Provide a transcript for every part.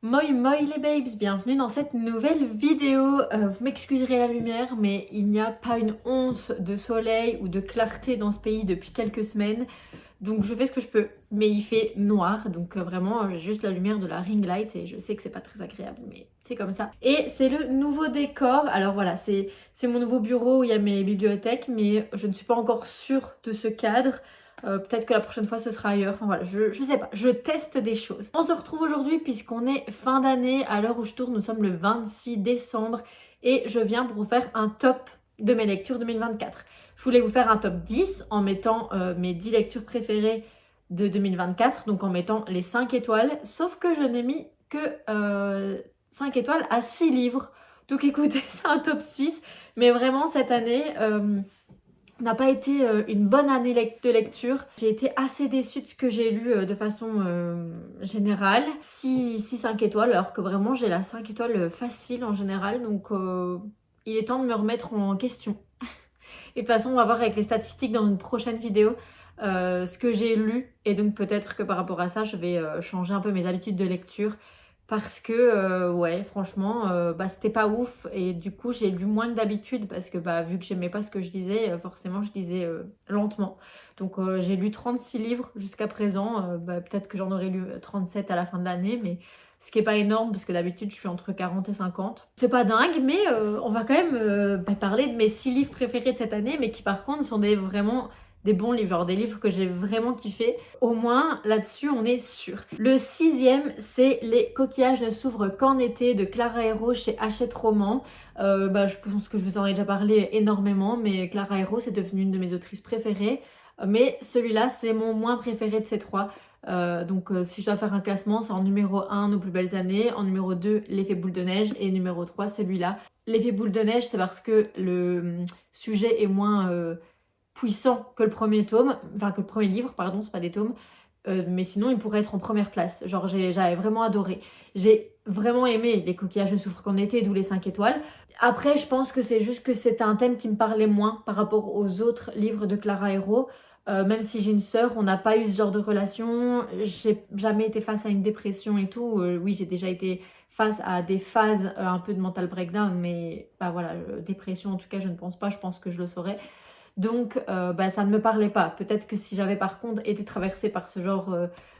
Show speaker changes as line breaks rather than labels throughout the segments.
Moi moi les babes, bienvenue dans cette nouvelle vidéo. Vous m'excuserez la lumière, mais il n'y a pas une once de soleil ou de clarté dans ce pays depuis quelques semaines. Donc je fais ce que je peux, mais il fait noir, donc vraiment j'ai juste la lumière de la ring light et je sais que c'est pas très agréable, mais c'est comme ça. Et c'est le nouveau décor. Alors voilà, c'est mon nouveau bureau où il y a mes bibliothèques, mais je ne suis pas encore sûre de ce cadre. Peut-être que la prochaine fois ce sera ailleurs. Enfin voilà, je sais pas, je teste des choses. On se retrouve aujourd'hui puisqu'on est fin d'année. À l'heure où je tourne, nous sommes le 26 décembre et je viens pour vous faire un top de mes lectures 2024. Je voulais vous faire un top 10 en mettant mes 10 lectures préférées de 2024, donc en mettant les 5 étoiles, sauf que je n'ai mis que 5 étoiles à 6 livres. Donc écoutez, c'est un top 6, mais vraiment cette année n'a pas été une bonne année de lecture. J'ai été assez déçue de ce que j'ai lu de façon générale. 5 étoiles, alors que vraiment j'ai la 5 étoiles facile en général, donc il est temps de me remettre en question. Et de toute façon, on va voir avec les statistiques dans une prochaine vidéo ce que j'ai lu. Et donc peut-être que par rapport à ça, je vais changer un peu mes habitudes de lecture. Parce que, ouais, franchement, c'était pas ouf. Et du coup, j'ai lu moins que d'habitude. Parce que vu que j'aimais pas ce que je lisais, forcément, je lisais lentement. Donc j'ai lu 36 livres jusqu'à présent. Peut-être que j'en aurais lu 37 à la fin de l'année. Mais ce qui est pas énorme parce que d'habitude je suis entre 40 et 50. C'est pas dingue, mais on va quand même parler de mes 6 livres préférés de cette année, mais qui par contre sont vraiment des bons livres, genre des livres que j'ai vraiment kiffé. Au moins là-dessus on est sûr. Le 6e, c'est Les coquillages ne s'ouvrent qu'en été de Clara Hérault chez Hachette Roman. Je pense que je vous en ai déjà parlé énormément, mais Clara Hérault c'est devenue une de mes autrices préférées. Mais celui-là c'est mon moins préféré de ces trois. Si je dois faire un classement, c'est en numéro 1 Nos plus belles années, en numéro 2 L'effet boule de neige et numéro 3 celui-là. L'effet boule de neige, c'est parce que le sujet est moins puissant que le premier tome, enfin que le premier livre, pardon, c'est pas des tomes, mais sinon il pourrait être en première place. Genre j'avais vraiment adoré. J'ai vraiment aimé Les coquillages ne souffrent qu'en été, d'où les 5 étoiles. Après, je pense que c'est juste que c'était un thème qui me parlait moins par rapport aux autres livres de Clara Hérault. Même si j'ai une sœur, on n'a pas eu ce genre de relation. J'ai jamais été face à une dépression et tout. Oui, j'ai déjà été face à des phases un peu de mental breakdown, mais voilà, dépression en tout cas, je ne pense pas. Je pense que je le saurais. Donc, ça ne me parlait pas. Peut-être que si j'avais par contre été traversée par ce genre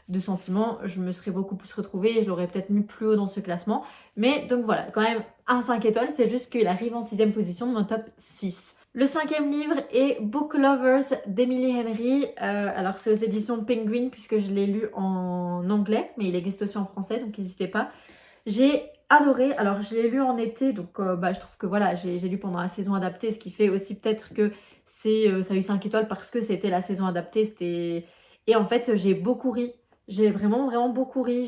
de sentiments, je me serais beaucoup plus retrouvée et je l'aurais peut-être mis plus haut dans ce classement. Mais donc voilà, quand même un 5 étoiles, c'est juste qu'il arrive en 6e position de mon top 6. Le 5e livre est Book Lovers d'Emily Henry. Alors c'est aux éditions Penguin puisque je l'ai lu en anglais, mais il existe aussi en français, donc n'hésitez pas. J'ai adoré, alors je l'ai lu en été, donc je trouve que voilà, j'ai lu pendant la saison adaptée, ce qui fait aussi peut-être que ça a eu 5 étoiles parce que c'était la saison adaptée. Et en fait, j'ai beaucoup ri. J'ai vraiment beaucoup ri.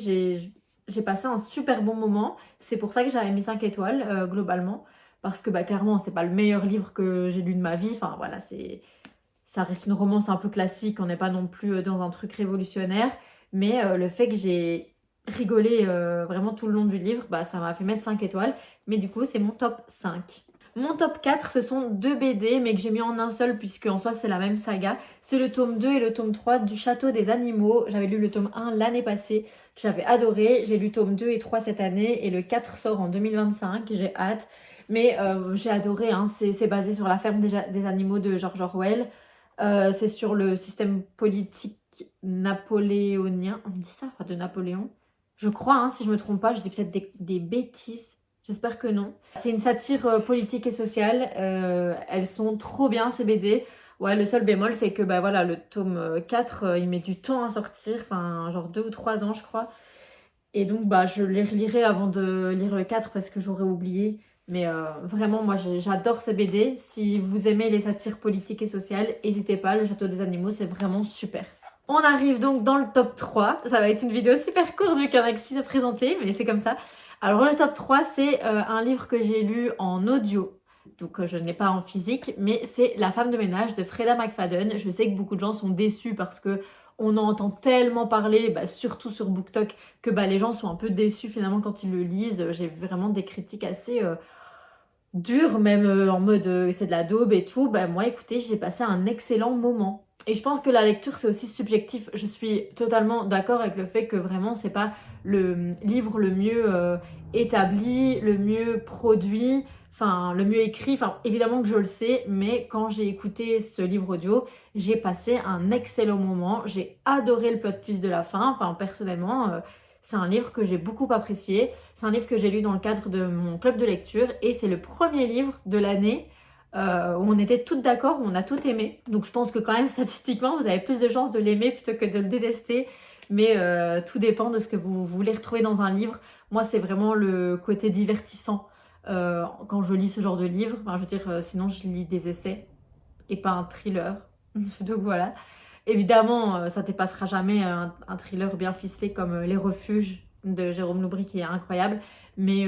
J'ai passé un super bon moment. C'est pour ça que j'avais mis 5 étoiles globalement. Parce que clairement, c'est pas le meilleur livre que j'ai lu de ma vie. Enfin voilà, ça reste une romance un peu classique. On n'est pas non plus dans un truc révolutionnaire. Mais le fait que j'ai rigolé vraiment tout le long du livre, ça m'a fait mettre 5 étoiles. Mais du coup, c'est mon top 5. Mon top 4, ce sont 2 BD, mais que j'ai mis en un seul, puisque en soi, c'est la même saga. C'est le tome 2 et le tome 3 du Château des Animaux. J'avais lu le tome 1 l'année passée, que j'avais adoré. J'ai lu tome 2 et 3 cette année, et le 4 sort en 2025. J'ai hâte. Mais j'ai adoré, hein. C'est basé sur la ferme des animaux de George Orwell. C'est sur le système politique napoléonien. On dit ça, enfin de Napoléon. Je crois, hein, si je me trompe pas, je dis peut-être des bêtises. J'espère que non. C'est une satire politique et sociale. Elles sont trop bien ces BD. Ouais, le seul bémol, c'est que voilà, le tome 4, il met du temps à sortir. Enfin, genre 2 ou 3 ans, je crois. Et donc, je les relirai avant de lire le 4 parce que j'aurais oublié. Mais vraiment, moi, j'adore ces BD. Si vous aimez les satires politiques et sociales, n'hésitez pas. Le Château des Animaux, c'est vraiment super. On arrive donc dans le top 3. Ça va être une vidéo super courte vu qu'il y en a que 6 à présenter, mais c'est comme ça. Alors le top 3, c'est un livre que j'ai lu en audio. Donc je ne l'ai pas en physique, mais c'est La femme de ménage de Freda McFadden. Je sais que beaucoup de gens sont déçus parce que on en entend tellement parler, surtout sur BookTok, que les gens sont un peu déçus finalement quand ils le lisent. J'ai vu vraiment des critiques assez dures, même en mode c'est de la daube et tout. Moi écoutez, j'ai passé un excellent moment. Et je pense que la lecture, c'est aussi subjectif. Je suis totalement d'accord avec le fait que vraiment, c'est pas le livre le mieux établi, le mieux produit, enfin, le mieux écrit. Enfin, évidemment que je le sais, mais quand j'ai écouté ce livre audio, j'ai passé un excellent moment. J'ai adoré le plot twist de la fin. Enfin, personnellement, c'est un livre que j'ai beaucoup apprécié. C'est un livre que j'ai lu dans le cadre de mon club de lecture et c'est le premier livre de l'année où on était toutes d'accord, où on a tout aimé. Donc je pense que quand même statistiquement, vous avez plus de chances de l'aimer plutôt que de le détester. Mais tout dépend de ce que vous voulez retrouver dans un livre. Moi, c'est vraiment le côté divertissant quand je lis ce genre de livre. Enfin, je veux dire, sinon je lis des essais et pas un thriller. Donc voilà. Évidemment, ça ne dépassera jamais un thriller bien ficelé comme Les Refuges de Jérôme Loubry qui est incroyable. Mais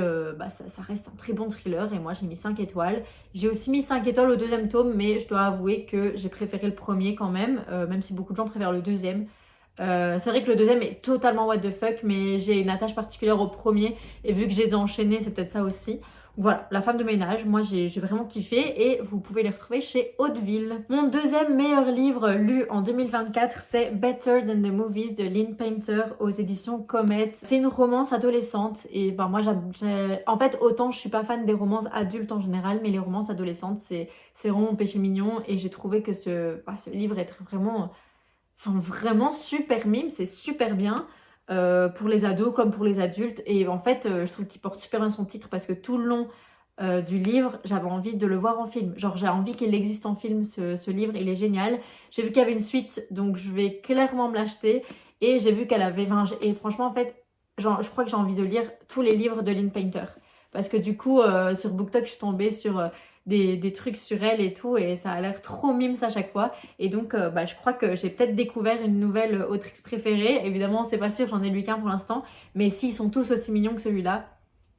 ça reste un très bon thriller et moi j'ai mis 5 étoiles. J'ai aussi mis 5 étoiles au deuxième tome, mais je dois avouer que j'ai préféré le premier quand même si beaucoup de gens préfèrent le deuxième. C'est vrai que le deuxième est totalement what the fuck, mais j'ai une attache particulière au premier et vu que je les ai enchaînés, c'est peut-être ça aussi. Voilà, La femme de ménage, moi j'ai vraiment kiffé et vous pouvez les retrouver chez Hauteville. Mon deuxième meilleur livre lu en 2024, c'est Better Than the Movies de Lynn Painter aux éditions Comet. C'est une romance adolescente et ben moi en fait autant je suis pas fan des romances adultes en général, mais les romances adolescentes c'est vraiment mon péché mignon et j'ai trouvé que ce livre est vraiment super mime, c'est super bien. Pour les ados comme pour les adultes et en fait je trouve qu'il porte super bien son titre parce que tout le long du livre j'avais envie de le voir en film, genre j'ai envie qu'il existe en film ce livre, il est génial. J'ai vu qu'il y avait une suite donc je vais clairement me l'acheter et j'ai vu qu'elle avait 20 et franchement en fait genre, je crois que j'ai envie de lire tous les livres de Lynn Painter parce que du coup sur BookTok je suis tombée sur des trucs sur elle et tout et ça a l'air trop mimes à chaque fois et donc je crois que j'ai peut-être découvert une nouvelle autrice préférée. Évidemment c'est pas sûr, j'en ai lu qu'un pour l'instant, mais s'ils sont tous aussi mignons que celui-là,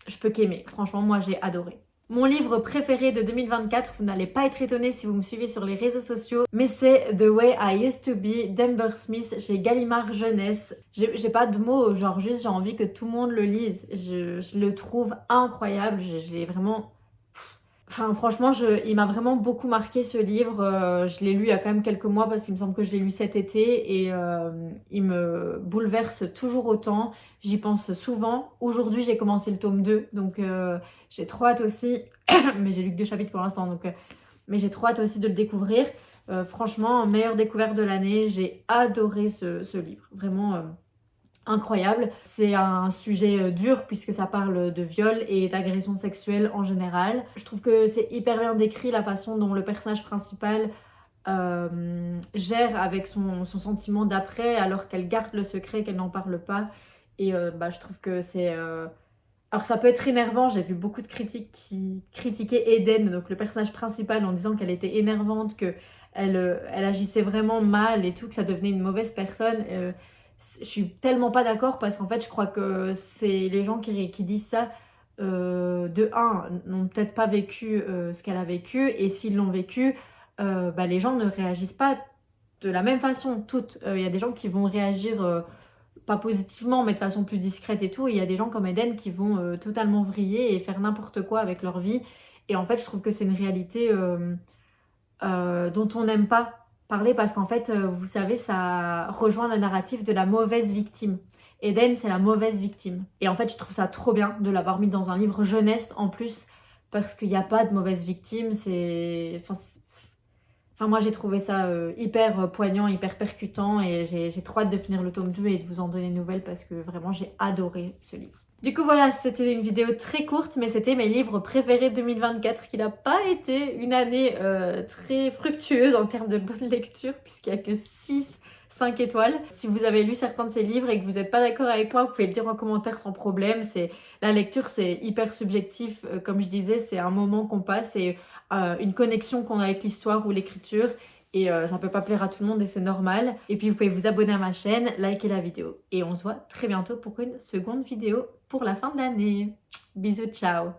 je peux qu'aimer. Franchement moi j'ai adoré. Mon livre préféré de 2024, vous n'allez pas être étonnés si vous me suivez sur les réseaux sociaux, mais c'est The Way I Used to Be d'Amber Smith chez Gallimard Jeunesse. J'ai pas de mots, genre juste j'ai envie que tout le monde le lise. Je le trouve incroyable, je l'ai vraiment... Enfin, franchement, il m'a vraiment beaucoup marqué ce livre. Je l'ai lu il y a quand même quelques mois parce qu'il me semble que je l'ai lu cet été et il me bouleverse toujours autant. J'y pense souvent. Aujourd'hui, j'ai commencé le tome 2, donc j'ai trop hâte aussi. Mais j'ai lu que 2 chapitres pour l'instant, donc mais j'ai trop hâte aussi de le découvrir. Franchement, meilleure découverte de l'année. J'ai adoré ce livre. Vraiment... incroyable. C'est un sujet dur puisque ça parle de viol et d'agression sexuelle en général. Je trouve que c'est hyper bien décrit la façon dont le personnage principal gère avec son sentiment d'après alors qu'elle garde le secret, qu'elle n'en parle pas. Et je trouve que c'est... Alors ça peut être énervant, j'ai vu beaucoup de critiques qui critiquaient Eden, donc le personnage principal, en disant qu'elle était énervante, qu'elle agissait vraiment mal et tout, que ça devenait une mauvaise personne. Je suis tellement pas d'accord parce qu'en fait je crois que c'est les gens qui disent ça de un n'ont peut-être pas vécu ce qu'elle a vécu et s'ils l'ont vécu les gens ne réagissent pas de la même façon toutes. Il y a des gens qui vont réagir pas positivement mais de façon plus discrète et tout et il y a des gens comme Eden qui vont totalement vriller et faire n'importe quoi avec leur vie et en fait je trouve que c'est une réalité dont on n'aime pas parler parce qu'en fait, vous savez, ça rejoint le narratif de la mauvaise victime. Eden, c'est la mauvaise victime. Et en fait, je trouve ça trop bien de l'avoir mis dans un livre jeunesse en plus parce qu'il n'y a pas de mauvaise victime. Enfin, moi, j'ai trouvé ça hyper poignant, hyper percutant et j'ai trop hâte de finir le tome 2 et de vous en donner des nouvelles parce que vraiment, j'ai adoré ce livre. Du coup voilà, c'était une vidéo très courte, mais c'était mes livres préférés 2024, qui n'a pas été une année très fructueuse en termes de bonne lecture, puisqu'il n'y a que 5 étoiles. Si vous avez lu certains de ces livres et que vous n'êtes pas d'accord avec moi, vous pouvez le dire en commentaire sans problème. La lecture, c'est hyper subjectif, comme je disais, c'est un moment qu'on passe et une connexion qu'on a avec l'histoire ou l'écriture. Et ça peut pas plaire à tout le monde et c'est normal. Et puis vous pouvez vous abonner à ma chaîne, liker la vidéo. Et on se voit très bientôt pour une seconde vidéo pour la fin de l'année. Bisous, ciao!